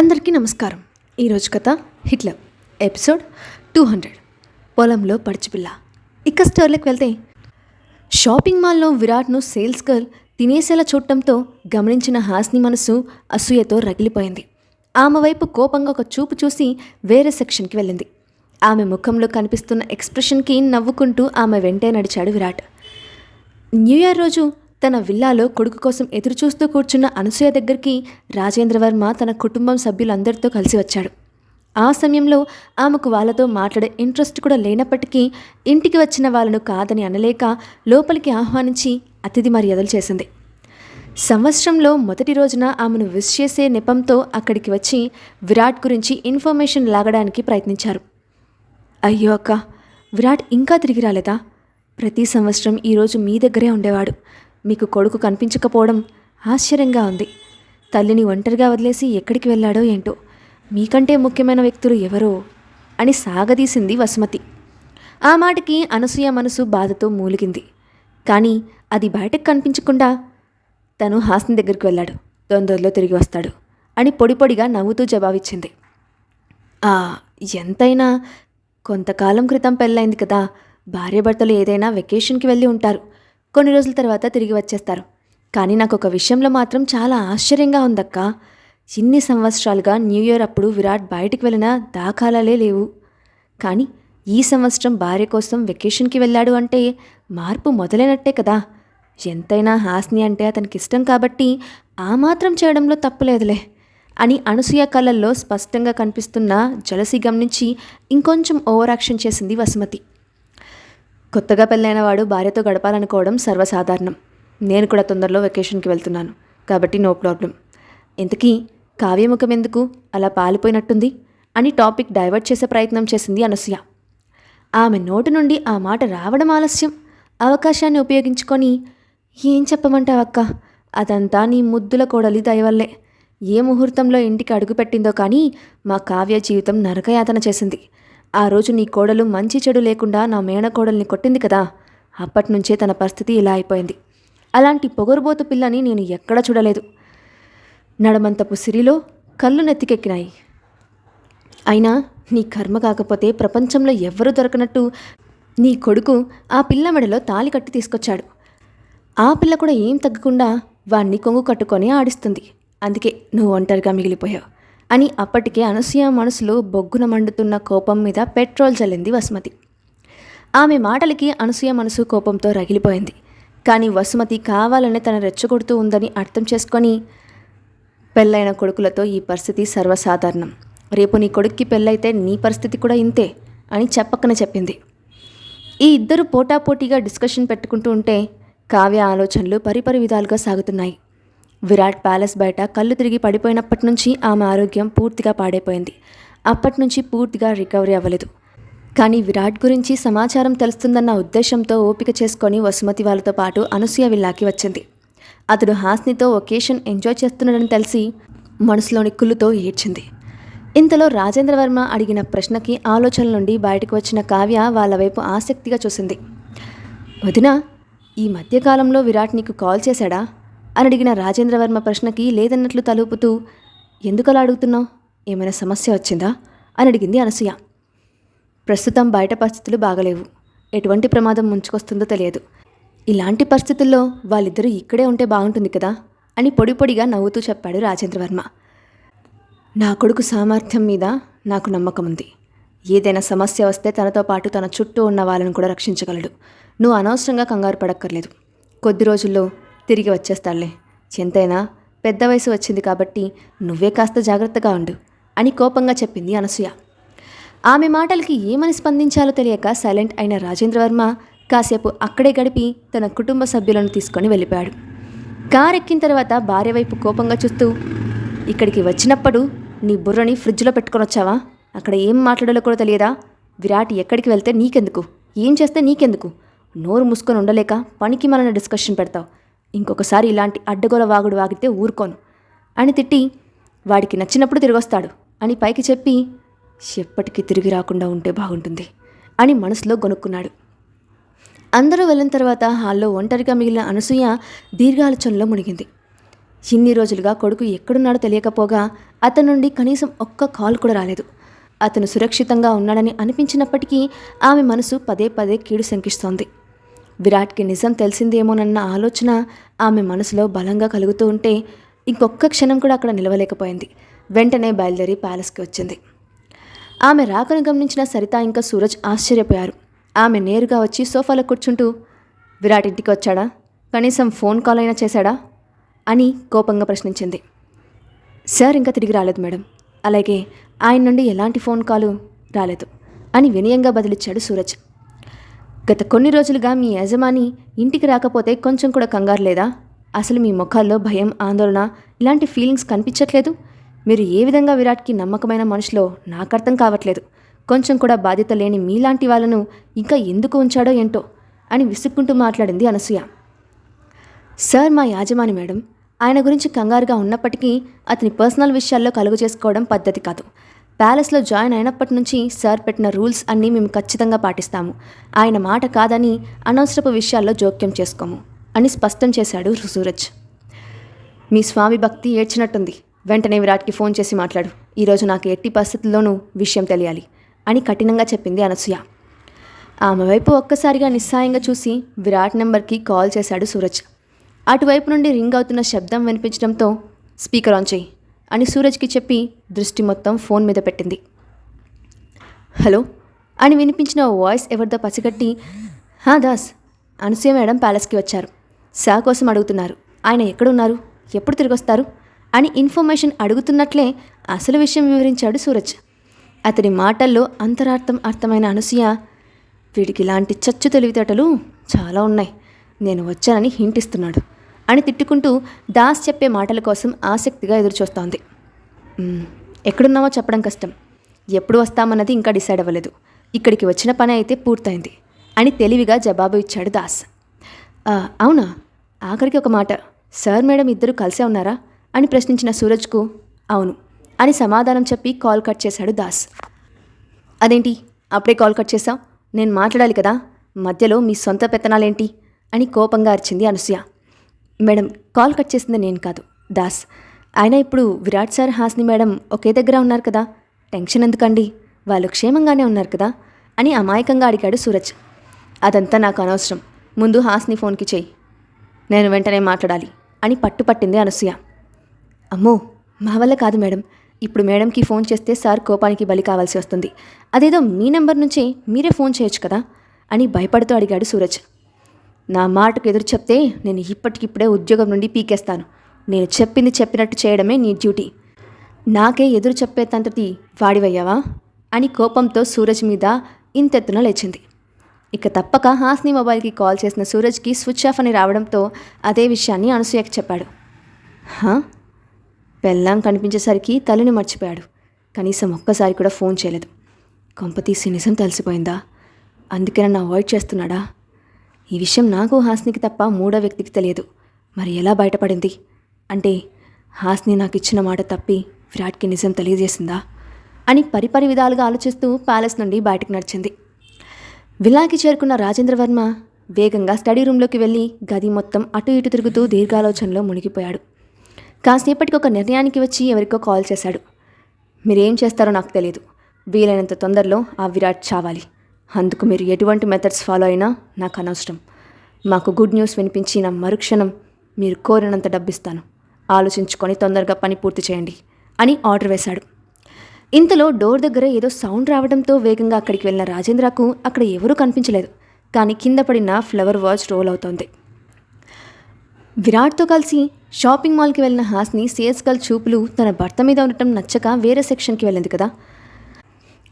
అందరికీ నమస్కారం. ఈరోజు కథ హిట్లర్ ఎపిసోడ్ 200 పొలంలో పడిచిపిల్ల. ఇక స్టోర్లోకి వెళ్తే షాపింగ్ మాల్లో విరాట్ను సేల్స్ గర్ల్ తినేసేలా చూడటంతో గమనించిన హాస్ని మనసు అసూయతో రగిలిపోయింది. ఆమె వైపు కోపంగా ఒక చూపు చూసి వేరే సెక్షన్కి వెళ్ళింది. ఆమె ముఖంలో కనిపిస్తున్న ఎక్స్ప్రెషన్కి నవ్వుకుంటూ ఆమె వెంటే నడిచాడు విరాట్. న్యూ ఇయర్ రోజు తన విల్లాలో కొడుకు కోసం ఎదురుచూస్తూ కూర్చున్న అనసూయ దగ్గరికి రాజేంద్రవర్మ తన కుటుంబం సభ్యులందరితో కలిసి వచ్చాడు. ఆ సమయంలో ఆమెకు వాళ్ళతో మాట్లాడే ఇంట్రెస్ట్ కూడా లేనప్పటికీ ఇంటికి వచ్చిన వాళ్ళను కాదని అనలేక లోపలికి ఆహ్వానించి అతిథి మర్యాదలు చేసింది. సంవత్సరంలో మొదటి రోజున ఆమెను విష్ చేసే నెపంతో అక్కడికి వచ్చి విరాట్ గురించి ఇన్ఫర్మేషన్ లాగడానికి ప్రయత్నించారు. అయ్యో అక్క, విరాట్ ఇంకా తిరిగి రాలేదా? ప్రతి సంవత్సరం ఈరోజు మీ దగ్గరే ఉండేవాడు. మీకు కొడుకు కనిపించకపోవడం ఆశ్చర్యంగా ఉంది. తల్లిని ఒంటరిగా వదిలేసి ఎక్కడికి వెళ్ళాడో ఏంటో. మీకంటే ముఖ్యమైన వ్యక్తులు ఎవరో అని సాగదీసింది వసుమతి. ఆ మాటకి అనసూయ మనసు బాధతో మూలిగింది. కానీ అది బయటకు కనిపించకుండా తను హాస్ని దగ్గరికి వెళ్ళాడు, తొందరలో తిరిగి వస్తాడు అని పొడిపొడిగా నవ్వుతూ జవాబిచ్చింది. ఎంతైనా కొంతకాలం క్రితం పెళ్ళైంది కదా, భార్యాభర్తలు ఏదైనా వెకేషన్కి వెళ్ళి ఉంటారు. కొన్ని రోజుల తర్వాత తిరిగి వచ్చేస్తారు. కానీ నాకు ఒక విషయంలో మాత్రం చాలా ఆశ్చర్యంగా ఉందక్క. ఇన్ని సంవత్సరాలుగా న్యూ ఇయర్ అప్పుడు విరాట్ బయటికి వెళ్ళిన దాఖలాలే లేవు. కానీ ఈ సంవత్సరం భార్య కోసం వెకేషన్కి వెళ్ళాడు అంటే మార్పు మొదలైనట్టే కదా. ఎంతైనా హాస్ని అంటే అతనికి ఇష్టం కాబట్టి ఆ మాత్రం చేయడంలో తప్పులేదులే అని అనసూయ కళ్ళల్లో స్పష్టంగా కనిపిస్తున్న జలసి గమనించి ఇంకొంచెం ఓవర్ యాక్షన్ చేసింది వసుమతి. కొత్తగా పెళ్ళైన వాడు భార్యతో గడపాలనుకోవడం సర్వసాధారణం. నేను కూడా తొందరలో వెకేషన్కి వెళ్తున్నాను కాబట్టి నో ప్రాబ్లం. ఇంతకీ కావ్యముఖం ఎందుకు అలా పాలిపోయినట్టుంది అని టాపిక్ డైవర్ట్ చేసే ప్రయత్నం చేసింది అనసూయ. ఆమె నోటి నుండి ఆ మాట రావడం ఆలస్యం. అవకాశాన్ని ఉపయోగించుకొని, ఏం చెప్పమంటావక్క, అదంతా నీ ముద్దుల కోడలి దయవల్లే. ఏ ముహూర్తంలో ఇంటికి అడుగుపెట్టిందో కానీ మా కావ్య జీవితం నరకయాతన చేసింది. ఆ రోజు నీ కోడలు మంచి చెడు లేకుండా నా మేనకోడల్ని కొట్టింది కదా, అప్పటినుంచే తన పరిస్థితి ఇలా అయిపోయింది. అలాంటి పొగరుబోతు పిల్లని నేను ఎక్కడా చూడలేదు. నడమంతపు సిరిలో కళ్ళు నెత్తికెక్కినాయి. అయినా నీ కర్మ కాకపోతే ప్రపంచంలో ఎవ్వరూ దొరకనట్టు నీ కొడుకు ఆ పిల్ల మెడలో తాళి కట్టి తీసుకొచ్చాడు. ఆ పిల్ల కూడా ఏం తగ్గకుండా వాణ్ణి కొంగు కట్టుకొని ఆడిస్తుంది. అందుకే నువ్వు ఒంటరిగా మిగిలిపోయావు అని అప్పటికే అనసూయ మనసులో బొగ్గున మండుతున్న కోపం మీద పెట్రోల్ చల్లింది వసుమతి. ఆమె మాటలకి అనసూయ మనసు కోపంతో రగిలిపోయింది. కానీ వసుమతి కావాలనే తన రెచ్చగొడుతూ ఉందని అర్థం చేసుకొని, పెళ్ళైన కొడుకులతో ఈ పరిస్థితి సర్వసాధారణం. రేపు నీ కొడుక్కి పెళ్ళైతే నీ పరిస్థితి కూడా ఇంతే అని చెప్పకనే చెప్పింది. ఈ ఇద్దరు పోటాపోటీగా డిస్కషన్ పెట్టుకుంటూ ఉంటే కావ్య ఆలోచనలు పరిపరి విధాలుగా సాగుతున్నాయి. విరాట్ ప్యాలెస్ బయట కళ్ళు తిరిగి పడిపోయినప్పటి నుంచి ఆమె ఆరోగ్యం పూర్తిగా పాడైపోయింది. అప్పటి నుంచి పూర్తిగా రికవరీ అవ్వలేదు. కానీ విరాట్ గురించి సమాచారం తెలుస్తుందన్న ఉద్దేశంతో ఓపిక చేసుకొని వసుమతి వాళ్ళతో పాటు అనసూయ విల్లాకి వచ్చింది. అతడు హాస్నితో ఒకేషన్ ఎంజాయ్ చేస్తున్నాడని తెలిసి మనసులోని కుళ్ళుతో ఏడ్చింది. ఇంతలో రాజేంద్రవర్మ అడిగిన ప్రశ్నకి ఆలోచనల నుండి బయటకు వచ్చిన కావ్య వాళ్ళ వైపు ఆసక్తిగా చూసింది. వదినా, ఈ మధ్యకాలంలో విరాట్ నీకు కాల్ చేశాడా అని అడిగిన రాజేంద్రవర్మ ప్రశ్నకి లేదన్నట్లు తలూపుతూ, ఎందుకలా అడుగుతున్నావు, ఏమైనా సమస్య వచ్చిందా అని అడిగింది అనసూయ. ప్రస్తుతం బయట పరిస్థితులు బాగలేవు, ఎటువంటి ప్రమాదం ముంచుకొస్తుందో తెలియదు. ఇలాంటి పరిస్థితుల్లో వాళ్ళిద్దరూ ఇక్కడే ఉంటే బాగుంటుంది కదా అని పొడిపొడిగా నవ్వుతూ చెప్పాడు రాజేంద్రవర్మ. నా కొడుకు సామర్థ్యం మీద నాకు నమ్మకం ఉంది. ఏదైనా సమస్య వస్తే తనతో పాటు తన చుట్టూ ఉన్న వాళ్ళను కూడా రక్షించగలడు. నువ్వు అనవసరంగా కంగారు పడక్కర్లేదు. కొద్ది రోజుల్లో తిరిగి వచ్చేస్తాడులే. ఎంతైనా పెద్ద వయసు వచ్చింది కాబట్టి నువ్వే కాస్త జాగ్రత్తగా ఉండు అని కోపంగా చెప్పింది అనసూయ. ఆమె మాటలకి ఏమని స్పందించాలో తెలియక సైలెంట్ అయిన రాజేంద్రవర్మ కాసేపు అక్కడే గడిపి తన కుటుంబ సభ్యులను తీసుకొని వెళ్ళిపోయాడు. కారు ఎక్కిన తర్వాత భార్య వైపు కోపంగా చూస్తూ, ఇక్కడికి వచ్చినప్పుడు నీ బుర్రని ఫ్రిడ్జ్లో పెట్టుకొని వచ్చావా? అక్కడ ఏం మాట్లాడాలో కూడా తెలియదా? విరాట్ ఎక్కడికి వెళ్తే నీకెందుకు, ఏం చేస్తే నీకెందుకు? నోరు మూసుకొని ఉండలేక పనికి మనన డిస్కషన్ పెడతావు. ఇంకొకసారి ఇలాంటి అడ్డగోల వాగుడు వాగితే ఊరుకోను అని తిట్టి, వాడికి నచ్చినప్పుడు తిరిగొస్తాడు అని పైకి చెప్పి, ఎప్పటికీ తిరిగి రాకుండా ఉంటే బాగుంటుంది అని మనసులో గొనుక్కున్నాడు. అందరూ వెళ్ళిన తర్వాత హాల్లో ఒంటరిగా మిగిలిన అనసూయ దీర్ఘాలోచనలో మునిగింది. ఇన్ని రోజులుగా కొడుకు ఎక్కడున్నాడో తెలియకపోగా అతని నుండి కనీసం ఒక్క కాల్ కూడా రాలేదు. అతను సురక్షితంగా ఉన్నాడని అనిపించినప్పటికీ ఆమె మనసు పదే పదే కీడు శంకిస్తోంది. విరాట్కి నిజం తెలిసిందేమోనన్న ఆలోచన ఆమె మనసులో బలంగా కలుగుతూ ఉంటే ఇంకొక్క క్షణం కూడా అక్కడ నిలవలేకపోయింది. వెంటనే బయలుదేరి ప్యాలెస్కి వచ్చింది. ఆమె రాకను గమనించిన సరిత ఇంకా సూరజ్ ఆశ్చర్యపోయారు. ఆమె నేరుగా వచ్చి సోఫాలో కూర్చుంటూ, విరాట్ ఇంటికి వచ్చాడా? కనీసం ఫోన్ కాల్ అయినా చేశాడా అని కోపంగా ప్రశ్నించింది. సార్ ఇంకా తిరిగి రాలేదు మేడం. అలాగే ఆయన నుండి ఎలాంటి ఫోన్ కాలు రాలేదు అని వినయంగా బదిలిచ్చాడు సూరజ్. గత కొన్ని రోజులుగా మీ యజమాని ఇంటికి రాకపోతే కొంచెం కూడా కంగారు లేదా? అసలు మీ ముఖాల్లో భయం, ఆందోళన ఇలాంటి ఫీలింగ్స్ కనిపించట్లేదు. మీరు ఏ విధంగా విరాట్కి నమ్మకమైన మనుషులో నాకు అర్థం కావట్లేదు. కొంచెం కూడా బాధ్యత లేని మీలాంటి వాళ్ళను ఇంకా ఎందుకు ఉంచాడో ఏంటో అని విసుక్కుంటూ మాట్లాడింది అనసూయ. సార్ మా యాజమాని మేడం. ఆయన గురించి కంగారుగా ఉన్నప్పటికీ అతని పర్సనల్ విషయాల్లో కలుగు చేసుకోవడం పద్ధతి కాదు. ప్యాలెస్లో జాయిన్ అయినప్పటి నుంచి సార్ పెట్టిన రూల్స్ అన్నీ మేము ఖచ్చితంగా పాటిస్తాము. ఆయన మాట కాదని అనవసరపు విషయాల్లో జోక్యం చేసుకోము అని స్పష్టం చేశాడు సూరజ్. మీ స్వామి భక్తి ఏడ్చినట్టుంది. వెంటనే విరాట్కి ఫోన్ చేసి మాట్లాడు. ఈరోజు నాకు ఎట్టి పరిస్థితుల్లోనూ విషయం తెలియాలి అని కఠినంగా చెప్పింది అనసూయ. ఆమె వైపు ఒక్కసారిగా నిస్సాయంగా చూసి విరాట్ నెంబర్కి కాల్ చేశాడు సూరజ్. అటువైపు నుండి రింగ్ అవుతున్న శబ్దం వినిపించడంతో స్పీకర్ ఆన్ చేయి అని సూరజ్కి చెప్పి దృష్టి మొత్తం ఫోన్ మీద పెట్టింది. హలో అని వినిపించిన వాయిస్ ఎవరిదో పసిగట్టి, దాస్, అనసూయ మేడం ప్యాలెస్కి వచ్చారు. సా కోసం అడుగుతున్నారు. ఆయన ఎక్కడున్నారు, ఎప్పుడు తిరిగి వస్తారు అని ఇన్ఫర్మేషన్ అడుగుతున్నట్లే అసలు విషయం వివరించాడు సూరజ్. అతడి మాటల్లో అంతరార్థం అర్థమైన అనసూయ, వీడికి ఇలాంటి చచ్చు తెలివితేటలు చాలా ఉన్నాయి, నేను వచ్చానని హింట్ ఇస్తున్నాడు అని తిట్టుకుంటూ దాస్ చెప్పే మాటల కోసం ఆసక్తిగా ఎదురుచూస్తోంది. ఎక్కడున్నామో చెప్పడం కష్టం. ఎప్పుడు వస్తామన్నది ఇంకా డిసైడ్ అవ్వలేదు. ఇక్కడికి వచ్చిన పని అయితే పూర్తయింది అని తెలివిగా జవాబు ఇచ్చాడు దాస్. అవునా? ఆఖరికి ఒక మాట, సార్ మేడం ఇద్దరు కలిసే ఉన్నారా అని ప్రశ్నించిన సూరజ్కు అవును అని సమాధానం చెప్పి కాల్ కట్ చేశాడు దాస్. అదేంటి అప్పుడే కాల్ కట్ చేశావు? నేను మాట్లాడాలి కదా, మధ్యలో మీ సొంత పెత్తనాలేంటి అని కోపంగా అరిచింది అనసూయ. మేడం, కాల్ కట్ చేసింది నేను కాదు, దాస్. ఆయన ఇప్పుడు విరాట్ సార్, హాస్ని మేడం ఒకే దగ్గర ఉన్నారు కదా, టెన్షన్ ఎందుకండి, వాళ్ళు క్షేమంగానే ఉన్నారు కదా అని అమాయకంగా అడిగాడు సూరజ్. అదంతా నాకు అనవసరం, ముందు హాస్ని ఫోన్కి చెయ్యి, నేను వెంటనే మాట్లాడాలి అని పట్టుపట్టింది అనసూయ. అమ్మో, మా వల్ల కాదు మేడం. ఇప్పుడు మేడంకి ఫోన్ చేస్తే సార్ కోపానికి బలి కావాల్సి వస్తుంది. అదేదో మీ నెంబర్ నుంచే మీరే ఫోన్ చేయొచ్చు కదా అని భయపడుతూ అడిగాడు సూరజ్. నా మాటకు ఎదురు చెప్తే నేను ఇప్పటికిప్పుడే ఉద్యోగం నుండి పీకేస్తాను. నేను చెప్పింది చెప్పినట్టు చేయడమే నీ డ్యూటీ. నాకే ఎదురు చెప్పేతంతటి వాడివయ్యావా అని కోపంతో సూరజ్ మీద ఇంతెత్తున లేచింది. ఇక తప్పక హాస్ని మొబైల్కి కాల్ చేసిన సూరజ్కి స్విచ్ ఆఫ్ అని రావడంతో అదే విషయాన్ని అనసూయకి చెప్పాడు. పెళ్ళాం కనిపించేసరికి తల్లిని మర్చిపోయాడు. కనీసం ఒక్కసారి కూడా ఫోన్ చేయలేదు. కొంపతీసి నిజం తెలిసిపోయిందా? అందుకే నన్ను అవాయిడ్ చేస్తున్నాడా? ఈ విషయం నాకు హాస్నికి తప్ప మూడో వ్యక్తికి తెలియదు. మరి ఎలా బయటపడింది? అంటే హాస్ని నాకు ఇచ్చిన మాట తప్పి విరాట్కి నిజం తెలియజేసిందా అని పరిపరి విధాలుగా ఆలోచిస్తూ ప్యాలెస్ నుండి బయటకు నడిచింది. విల్లాకి చేరుకున్న రాజేంద్రవర్మ వేగంగా స్టడీ రూమ్లోకి వెళ్ళి గది మొత్తం అటు ఇటు తిరుగుతూ దీర్ఘాలోచనలో మునిగిపోయాడు. కాసేపటికి ఒక నిర్ణయానికి వచ్చి ఎవరికో కాల్ చేశాడు. మీరేం చేస్తారో నాకు తెలియదు. వీలైనంత తొందరలో ఆ విరాట్ చావాలి. అందుకు మీరు ఎటువంటి మెథడ్స్ ఫాలో అయినా నాకు అనవసరం. మాకు గుడ్ న్యూస్ వినిపించిన మరుక్షణం మీరు కోరినంత డబ్బిస్తాను. ఆలోచించుకొని తొందరగా పని పూర్తి చేయండి అని ఆర్డర్ వేశాడు. ఇంతలో డోర్ దగ్గర ఏదో సౌండ్ రావడంతో వేగంగా అక్కడికి వెళ్ళిన రాజేంద్రకు అక్కడ ఎవరూ కనిపించలేదు. కానీ కింద పడిన ఫ్లవర్ వాచ్ రోల్ అవుతోంది. విరాట్తో కలిసి షాపింగ్ మాల్కి వెళ్ళిన హాస్ని సేల్స్ గర్ల్ చూపులు తన భర్త మీద ఉండటం నచ్చక వేరే సెక్షన్కి వెళ్ళింది కదా.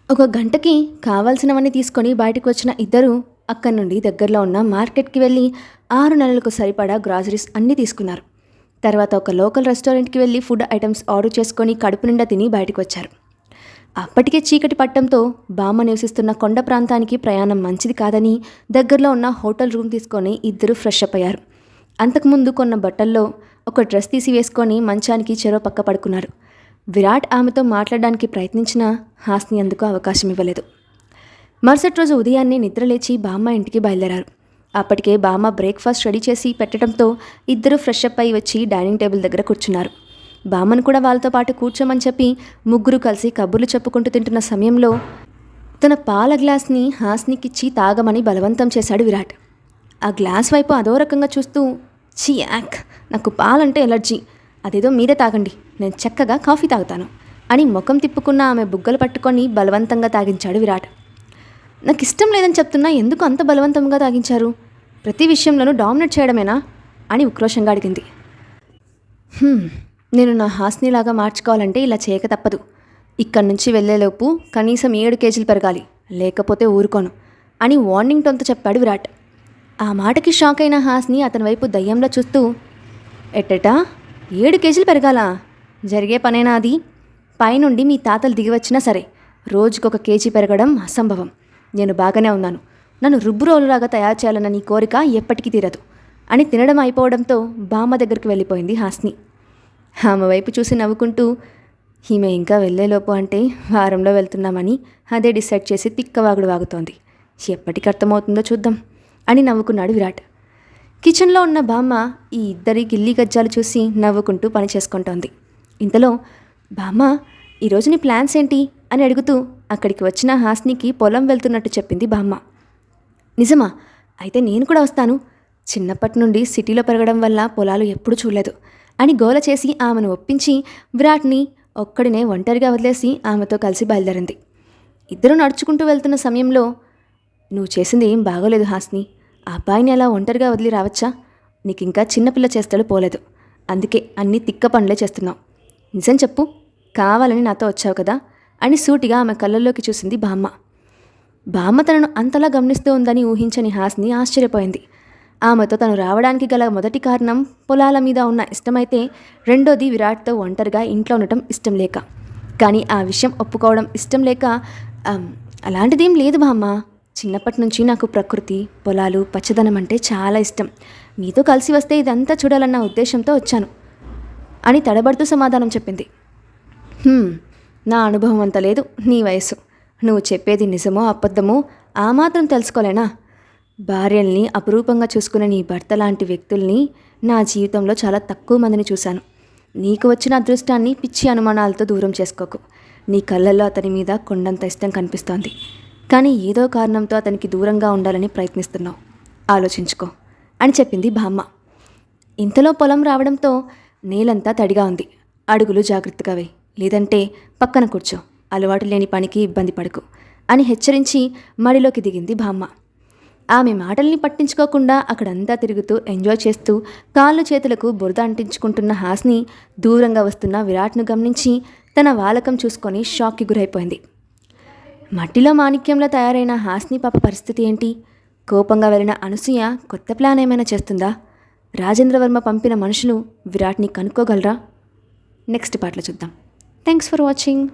ఒక గంటకి కావాల్సినవన్నీ తీసుకొని బయటకు వచ్చిన ఇద్దరు అక్కడి నుండి దగ్గరలో ఉన్న మార్కెట్కి వెళ్ళి 6 నెలలకు సరిపడా గ్రాసరీస్ అన్నీ తీసుకున్నారు. తర్వాత ఒక లోకల్ రెస్టారెంట్కి వెళ్ళి ఫుడ్ ఐటమ్స్ ఆర్డర్ చేసుకొని కడుపు నిండా తిని బయటకు వచ్చారు. అప్పటికే చీకటి పట్టడంతో బామ్మ నివసిస్తున్న కొండ ప్రాంతానికి ప్రయాణం మంచిది కాదని దగ్గరలో ఉన్న హోటల్ రూమ్ తీసుకొని ఇద్దరు ఫ్రెష్ అప్ అయ్యారు. అంతకుముందు కొన్న బట్టల్లో ఒక డ్రెస్ తీసి వేసుకొని మంచానికి చెరో పక్క పడుకున్నారు. విరాట్ ఆమెతో మాట్లాడడానికి ప్రయత్నించినా హాస్ని అందుకు అవకాశం ఇవ్వలేదు. మరుసటి రోజు ఉదయాన్నే నిద్రలేచి బామ్మ ఇంటికి బయలుదేరారు. అప్పటికే బామ్మ బ్రేక్ఫాస్ట్ రెడీ చేసి పెట్టడంతో ఇద్దరూ ఫ్రెష్ అప్ అయి వచ్చి డైనింగ్ టేబుల్ దగ్గర కూర్చున్నారు. బామ్మను కూడా వాళ్ళతో పాటు కూర్చోమని చెప్పి ముగ్గురు కలిసి కబుర్లు చెప్పుకుంటూ తింటున్న సమయంలో తన పాల గ్లాస్ని హాస్నికిచ్చి తాగమని బలవంతం చేశాడు విరాట్. ఆ గ్లాస్ వైపు అదో రకంగా చూస్తూ, ఛీ యాక్, నాకు పాలంటే ఎలర్జీ, అదేదో మీరే తాగండి, నేను చక్కగా కాఫీ తాగుతాను అని ముఖం తిప్పుకున్న ఆమె బుగ్గలు పట్టుకొని బలవంతంగా తాగించాడు విరాట్. నాకు ఇష్టం లేదని చెప్తున్నా ఎందుకు అంత బలవంతంగా తాగించారు? ప్రతి విషయంలోనూ డామినేట్ చేయడమేనా అని ఉక్రోషంగా అడిగింది. నేను నా హాస్నిలాగా మార్చుకోవాలంటే ఇలా చేయక తప్పదు. ఇక్కడి నుంచి వెళ్ళేలోపు కనీసం 7 కేజీలు పెరగాలి, లేకపోతే ఊరుకోను అని వార్నింగ్ టోన్తో చెప్పాడు విరాట్. ఆ మాటకి షాక్ అయిన హాస్ని అతని వైపు దయ్యంలో చూస్తూ, ఎట్టటా 7 కేజీలు పెరగాలా? జరిగే పనేనా అది? పైనుండి మీ తాతలు దిగి వచ్చినా సరే రోజుకొక కేజీ పెరగడం అసంభవం. నేను బాగానే ఉన్నాను. నన్ను రుబ్బురోలులాగా తయారు చేయాలన్న నీ కోరిక ఎప్పటికీ తీరదు అని తినడం అయిపోవడంతో బామ్మ దగ్గరికి వెళ్ళిపోయింది హాస్ని. ఆమె వైపు చూసి నవ్వుకుంటూ, ఈమె ఇంకా వెళ్ళేలోపు అంటే వారంలో వెళ్తున్నామని అదే డిసైడ్ చేసి తిక్కవాగుడు వాగుతోంది. ఎప్పటికి అర్థమవుతుందో చూద్దాం అని నవ్వుకున్నాడు విరాట్. కిచెన్లో ఉన్న బామ్మ ఈ ఇద్దరి గిల్లి గజ్జాలు చూసి నవ్వుకుంటూ పని చేసుకుంటోంది. ఇంతలో, బామ్మ, ఈరోజు నీ ప్లాన్స్ ఏంటి అని అడుగుతూ అక్కడికి వచ్చిన హాస్నికి పొలం వెళ్తున్నట్టు చెప్పింది బామ్మ. నిజమా? అయితే నేను కూడా వస్తాను. చిన్నప్పటి నుండి సిటీలో పెరగడం వల్ల పొలాలు ఎప్పుడూ చూడలేదు అని గోల చేసి ఆమెను ఒప్పించి విరాట్ని ఒక్కడినే ఒంటరిగా వదిలేసి ఆమెతో కలిసి బయలుదేరింది. ఇద్దరూ నడుచుకుంటూ వెళ్తున్న సమయంలో, నువ్వు చేసింది ఏం బాగోలేదు హాస్ని. ఆ అబ్బాయిని అలా ఒంటరిగా వదిలి రావచ్చా? నీకింకా చిన్నపిల్ల చేస్తాడు పోలేదు. అందుకే అన్నీ తిక్క పనులే చేస్తున్నావు. నిజం చెప్పు, కావాలని నాతో వచ్చావు కదా అని సూటిగా ఆమె కళ్ళల్లోకి చూసింది బామ్మ. బామ్మ తనను అంతలా గమనిస్తూ ఉందని ఊహించని హాస్ని ఆశ్చర్యపోయింది. ఆమెతో తను రావడానికి గల మొదటి కారణం పొలాల మీద ఉన్న ఇష్టమైతే, రెండోది విరాట్తో ఒంటరిగా ఇంట్లో ఉండటం ఇష్టం లేక. కానీ ఆ విషయం ఒప్పుకోవడం ఇష్టం లేక, అలాంటిదేం లేదు బామ్మ. చిన్నప్పటి నుంచి నాకు ప్రకృతి, పొలాలు, పచ్చదనం అంటే చాలా ఇష్టం. నీతో కలిసి వస్తే ఇదంతా చూడాలన్న ఉద్దేశంతో వచ్చాను అని తడబడుతూ సమాధానం చెప్పింది. నా అనుభవం అంత లేదు, నీ వయసు. నువ్వు చెప్పేది నిజమో అబద్ధమో ఆ మాత్రం తెలుసుకోలేనా? భార్యల్ని అపురూపంగా చూసుకునే నీ భర్త లాంటి వ్యక్తుల్ని నా జీవితంలో చాలా తక్కువ మందిని చూశాను. నీకు వచ్చిన అదృష్టాన్ని పిచ్చి అనుమానాలతో దూరం చేసుకోకు. నీ కళ్ళల్లో అతని మీద కొండంత ఇష్టం కనిపిస్తోంది. కానీ ఏదో కారణంతో అతనికి దూరంగా ఉండాలని ప్రయత్నిస్తున్నావు. ఆలోచించుకో అని చెప్పింది బామ్మ. ఇంతలో పొలం రావడంతో నేలంతా తడిగా ఉంది. అడుగులు జాగ్రత్తగా వేయి, లేదంటే పక్కన కూర్చో, అలవాటు లేని పనికి ఇబ్బంది పడకు అని హెచ్చరించి మడిలోకి దిగింది బామ్మ. ఆమె మాటల్ని పట్టించుకోకుండా అక్కడంతా తిరుగుతూ ఎంజాయ్ చేస్తూ కాళ్ళు చేతులకు బురద అంటించుకుంటున్న హాస్ని దూరంగా వస్తున్న విరాట్ను గమనించి తన వాలకం చూసుకొని షాక్కి గురైపోయింది. మట్టిలో మాణిక్యంలో తయారైన హాస్ని పాప పరిస్థితి ఏంటి? కోపంగా వెళ్ళిన అనసూయ కొత్త ప్లాన్ ఏమైనా చేస్తుందా? రాజేంద్రవర్మ పంపిన మనుషులు విరాట్ని కనుక్కోగలరా? నెక్స్ట్ పార్ట్లో చూద్దాం. Thanks for watching.